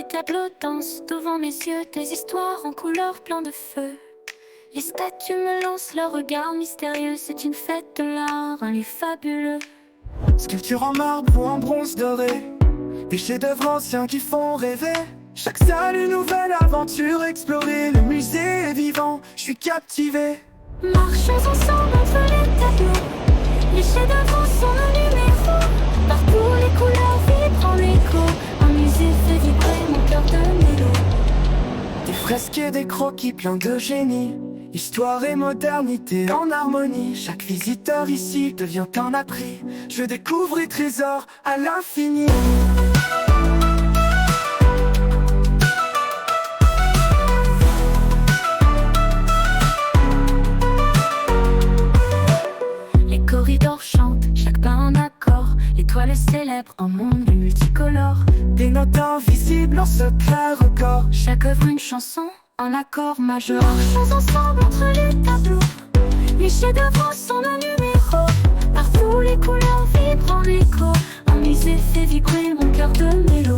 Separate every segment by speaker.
Speaker 1: Les tableaux dansent devant mes yeux, des histoires en couleur plein de feu. Les statues me lancent leur regard mystérieux, c'est une fête de l'art, un lieu fabuleux.
Speaker 2: Sculpture en marbre ou en bronze doré, des chefs-d'œuvre anciens qui font rêver. Chaque salle une nouvelle aventure explorée, le musée est vivant, je suis captivé.
Speaker 1: Marchons ensemble entre les tableaux, les chefs-d'œuvre sont nos numéros. Partout les couleurs vibrent en écho, un musée fait vibrer mon cœur de mélo.
Speaker 2: Des fresques et des croquis pleins de génie, histoire et modernité en harmonie. Chaque visiteur ici devient un appris, je découvre les trésors à l'infini.
Speaker 1: Les corridors chantent, chaque pas en accord. L'étoile est célèbre, un monde multicolore.
Speaker 2: Des notes invisibles en secret record,
Speaker 1: Chaque œuvre une chanson, un accord majeur. Marchons ensemble entre les tableaux, les chefs-d'œuvre sont nos numéros. Partout les couleurs vibrent en écho, un musée fait vibrer mon cœur de mélo.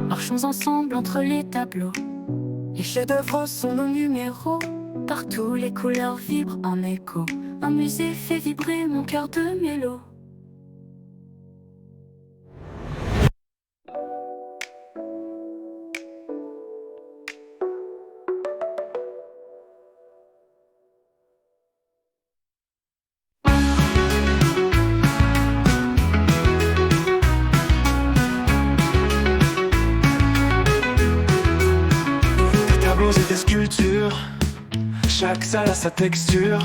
Speaker 1: Marchons ensemble entre les tableaux,
Speaker 2: les chefs-d'œuvre sont nos numéros.
Speaker 1: partout les couleurs vibrent en écho, un musée fait vibrer mon cœur de mélo.
Speaker 2: Des tableaux et des sculptures, chaque salle a sa texture.